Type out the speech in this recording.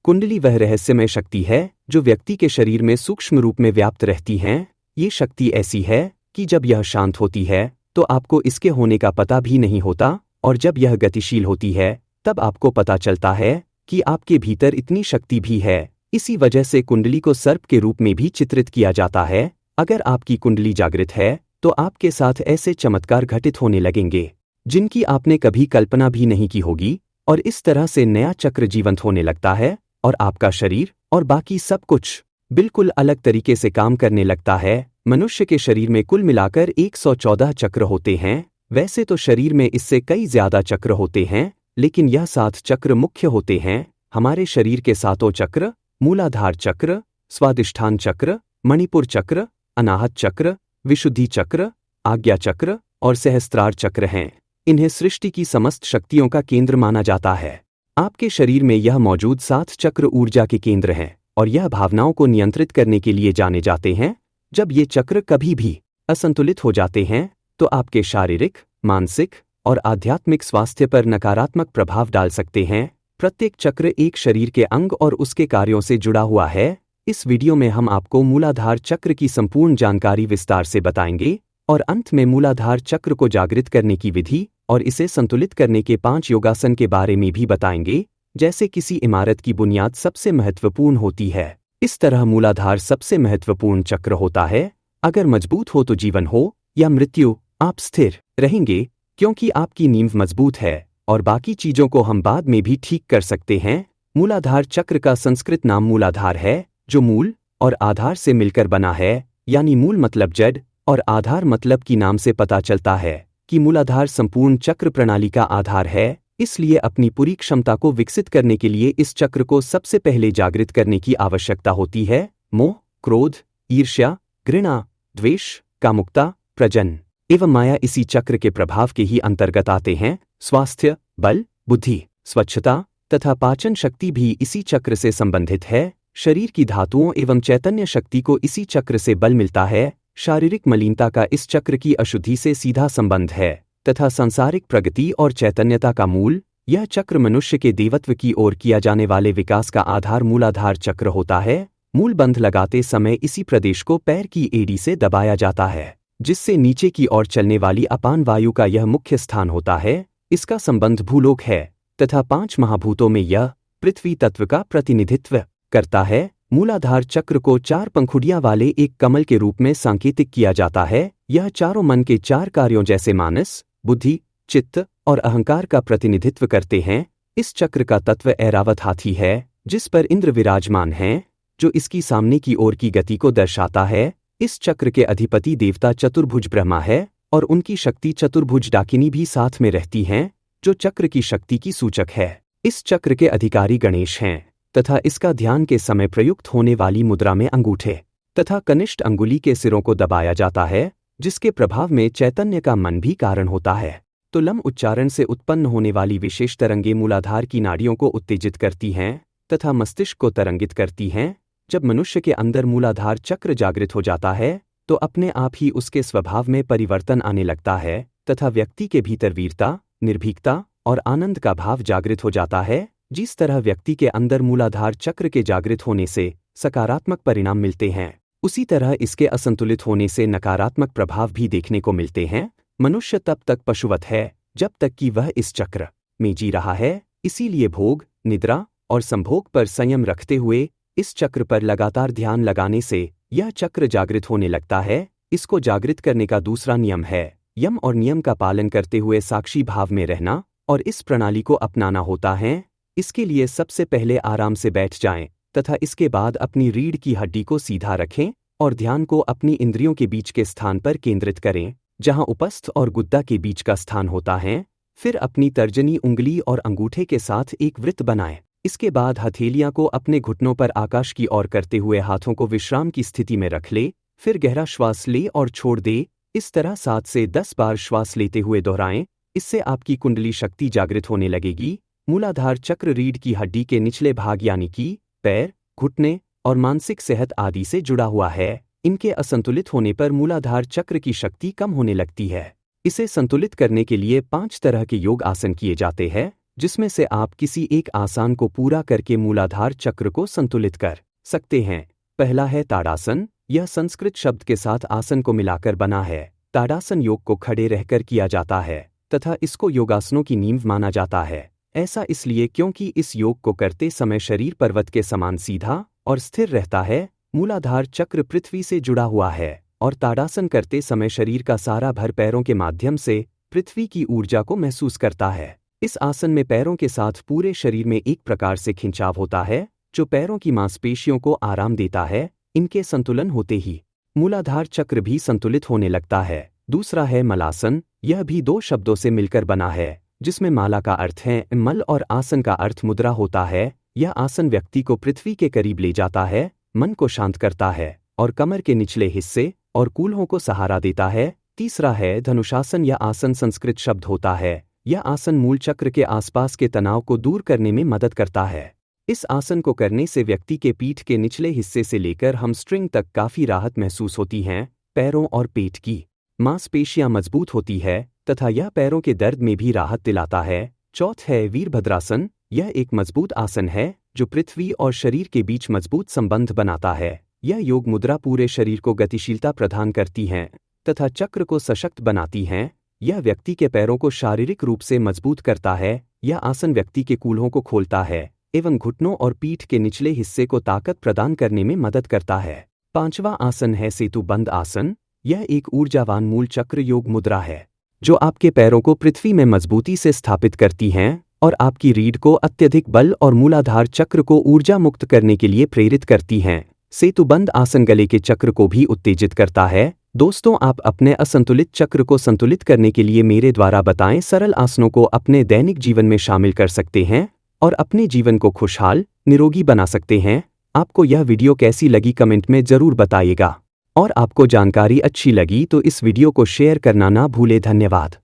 कुंडली वह रहस्यमय शक्ति है जो व्यक्ति के शरीर में सूक्ष्म रूप में व्याप्त रहती है। ये शक्ति ऐसी है कि जब यह शांत होती है तो आपको इसके होने का पता भी नहीं होता, और जब यह गतिशील होती है तब आपको पता चलता है कि आपके भीतर इतनी शक्ति भी है। इसी वजह से कुंडली को सर्प के रूप में भी चित्रित किया जाता है। अगर आपकी कुंडली जागृत है तो आपके साथ ऐसे चमत्कार घटित होने लगेंगे जिनकी आपने कभी कल्पना भी नहीं की होगी, और इस तरह से नया चक्र जीवंत होने लगता है और आपका शरीर और बाकी सब कुछ बिल्कुल अलग तरीके से काम करने लगता है। मनुष्य के शरीर में कुल मिलाकर 114 चक्र होते हैं। वैसे तो शरीर में इससे कई ज्यादा चक्र होते हैं, लेकिन यह 7 चक्र मुख्य होते हैं। हमारे शरीर के 7 चक्र मूलाधार चक्र, स्वादिष्ठान चक्र, मणिपुर चक्र, अनाहत चक्र, विशुद्धि चक्र, आज्ञा चक्र और सहस्त्रार चक्र हैं। इन्हें सृष्टि की समस्त शक्तियों का केंद्र माना जाता है। आपके शरीर में यह मौजूद 7 चक्र ऊर्जा के केंद्र हैं और यह भावनाओं को नियंत्रित करने के लिए जाने जाते हैं। जब ये चक्र कभी भी असंतुलित हो जाते हैं तो आपके शारीरिक, मानसिक और आध्यात्मिक स्वास्थ्य पर नकारात्मक प्रभाव डाल सकते हैं। प्रत्येक चक्र एक शरीर के अंग और उसके कार्यों से जुड़ा हुआ है। इस वीडियो में हम आपको मूलाधार चक्र की संपूर्ण जानकारी विस्तार से बताएंगे और अंत में मूलाधार चक्र को जागृत करने की विधि और इसे संतुलित करने के 5 योगासन के बारे में भी बताएंगे। जैसे किसी इमारत की बुनियाद सबसे महत्वपूर्ण होती है, इस तरह मूलाधार सबसे महत्वपूर्ण चक्र होता है। अगर मजबूत हो तो जीवन हो या मृत्यु, आप स्थिर रहेंगे क्योंकि आपकी नींव मजबूत है और बाकी चीजों को हम बाद में भी ठीक कर सकते हैं। मूलाधार चक्र का संस्कृत नाम मूलाधार है, जो मूल और आधार से मिलकर बना है। यानी मूल मतलब जड़ और आधार मतलब की नाम से पता चलता है कि मूलाधार संपूर्ण चक्र प्रणाली का आधार है। इसलिए अपनी पूरी क्षमता को विकसित करने के लिए इस चक्र को सबसे पहले जागृत करने की आवश्यकता होती है। मोह, क्रोध, ईर्ष्या, घृणा, द्वेष, कामुकता, प्रजन एवं माया इसी चक्र के प्रभाव के ही अंतर्गत आते हैं। स्वास्थ्य, बल, बुद्धि, स्वच्छता तथा पाचन शक्ति भी इसी चक्र से संबंधित है। शरीर की धातुओं एवं चैतन्य शक्ति को इसी चक्र से बल मिलता है। शारीरिक मलिनता का इस चक्र की अशुद्धि से सीधा संबंध है तथा सांसारिक प्रगति और चैतन्यता का मूल। यह चक्र मनुष्य के देवत्व की ओर किया जाने वाले विकास का आधार मूलाधार चक्र होता है। मूल बंध लगाते समय इसी प्रदेश को पैर की एड़ी से दबाया जाता है, जिससे नीचे की ओर चलने वाली अपान वायु का यह मुख्य स्थान होता है। इसका संबंध भूलोक है तथा 5 महाभूतों में यह पृथ्वी तत्व का प्रतिनिधित्व करता है। मूलाधार चक्र को 4 पंखुड़ियां वाले एक कमल के रूप में सांकेतिक किया जाता है। यह चारों मन के 4 कार्यों जैसे मानस, बुद्धि, चित्त और अहंकार का प्रतिनिधित्व करते हैं। इस चक्र का तत्व ऐरावत हाथी है, जिस पर इंद्र विराजमान हैं, जो इसकी सामने की ओर की गति को दर्शाता है। इस चक्र के अधिपति देवता चतुर्भुज ब्रह्मा है और उनकी शक्ति चतुर्भुज डाकिनी भी साथ में रहती हैं, जो चक्र की शक्ति की सूचक है। इस चक्र के अधिकारी गणेश हैं तथा इसका ध्यान के समय प्रयुक्त होने वाली मुद्रा में अंगूठे तथा कनिष्ठ अंगुली के सिरों को दबाया जाता है, जिसके प्रभाव में चैतन्य का मन भी कारण होता है। तो लम उच्चारण से उत्पन्न होने वाली विशेष तरंगे मूलाधार की नाड़ियों को उत्तेजित करती हैं तथा मस्तिष्क को तरंगित करती हैं। जब मनुष्य के अंदर मूलाधार चक्र जागृत हो जाता है तो अपने आप ही उसके स्वभाव में परिवर्तन आने लगता है तथा व्यक्ति के भीतर वीरता, निर्भीकता और आनंद का भाव जागृत हो जाता है। जिस तरह व्यक्ति के अंदर मूलाधार चक्र के जागृत होने से सकारात्मक परिणाम मिलते हैं, उसी तरह इसके असंतुलित होने से नकारात्मक प्रभाव भी देखने को मिलते हैं। मनुष्य तब तक पशुवत है जब तक कि वह इस चक्र में जी रहा है। इसीलिए भोग, निद्रा और संभोग पर संयम रखते हुए इस चक्र पर लगातार ध्यान लगाने से यह चक्र जागृत होने लगता है। इसको जागृत करने का दूसरा नियम है यम और नियम का पालन करते हुए साक्षी भाव में रहना और इस प्रणाली को अपनाना होता है। इसके लिए सबसे पहले आराम से बैठ जाएं तथा इसके बाद अपनी रीढ़ की हड्डी को सीधा रखें और ध्यान को अपनी इंद्रियों के बीच के स्थान पर केंद्रित करें, जहां उपस्थ और गुद्दा के बीच का स्थान होता है। फिर अपनी तर्जनी उंगली और अंगूठे के साथ एक वृत्त बनाएं। इसके बाद हथेलियां को अपने घुटनों पर आकाश की ओर करते हुए हाथों को विश्राम की स्थिति में रख ले। फिर गहरा श्वास ले और छोड़ दे। इस तरह 7 से 10 बार श्वास लेते हुए दोहराएं। इससे आपकी कुंडली शक्ति जागृत होने लगेगी। मूलाधार चक्र रीढ़ की हड्डी के निचले भाग यानी कि पैर, घुटने और मानसिक सेहत आदि से जुड़ा हुआ है। इनके असंतुलित होने पर मूलाधार चक्र की शक्ति कम होने लगती है। इसे संतुलित करने के लिए 5 तरह के योग आसन किए जाते हैं। जिसमें से आप किसी एक आसन को पूरा करके मूलाधार चक्र को संतुलित कर सकते हैं। पहला है ताड़ासन। यह संस्कृत शब्द के साथ आसन को मिलाकर बना है। ताड़ासन योग को खड़े रहकर किया जाता है तथा इसको योगासनों की नींव माना जाता है। ऐसा इसलिए क्योंकि इस योग को करते समय शरीर पर्वत के समान सीधा और स्थिर रहता है। मूलाधार चक्र पृथ्वी से जुड़ा हुआ है और ताड़ासन करते समय शरीर का सारा भर पैरों के माध्यम से पृथ्वी की ऊर्जा को महसूस करता है। इस आसन में पैरों के साथ पूरे शरीर में एक प्रकार से खिंचाव होता है जो पैरों की मांसपेशियों को आराम देता है। इनके संतुलन होते ही मूलाधार चक्र भी संतुलित होने लगता है। दूसरा है मलासन। यह भी दो शब्दों से मिलकर बना है, जिसमें माला का अर्थ है मल और आसन का अर्थ मुद्रा होता है। यह आसन व्यक्ति को पृथ्वी के करीब ले जाता है, मन को शांत करता है और कमर के निचले हिस्से और कूल्हों को सहारा देता है। तीसरा है धनुषासन। यह आसन संस्कृत शब्द होता है। यह आसन मूल चक्र के आसपास के तनाव को दूर करने में मदद करता है। इस आसन को करने से व्यक्ति के पीठ के निचले हिस्से से लेकर हमस्ट्रिंग तक काफी राहत महसूस होती है। पैरों और पेट की मांसपेशियां मजबूत होती है तथा यह पैरों के दर्द में भी राहत दिलाता है। चौथ है वीरभद्रासन। यह एक मजबूत आसन है जो पृथ्वी और शरीर के बीच मजबूत संबंध बनाता है। यह योग मुद्रा पूरे शरीर को गतिशीलता प्रदान करती है तथा चक्र को सशक्त बनाती है। यह व्यक्ति के पैरों को शारीरिक रूप से मजबूत करता है। यह आसन व्यक्ति के कूल्हों को खोलता है एवं घुटनों और पीठ के निचले हिस्से को ताकत प्रदान करने में मदद करता है। पांचवा आसन है सेतुबंध आसन। यह एक ऊर्जावान मूल चक्र योग मुद्रा है जो आपके पैरों को पृथ्वी में मजबूती से स्थापित करती हैं और आपकी रीढ़ को अत्यधिक बल और मूलाधार चक्र को ऊर्जा मुक्त करने के लिए प्रेरित करती हैं। सेतुबंध आसन गले के चक्र को भी उत्तेजित करता है। दोस्तों, आप अपने असंतुलित चक्र को संतुलित करने के लिए मेरे द्वारा बताएं सरल आसनों को अपने दैनिक जीवन में शामिल कर सकते हैं और अपने जीवन को खुशहाल, निरोगी बना सकते हैं। आपको यह वीडियो कैसी लगी कमेंट में ज़रूर बताइएगा और आपको जानकारी अच्छी लगी तो इस वीडियो को शेयर करना ना भूले। धन्यवाद।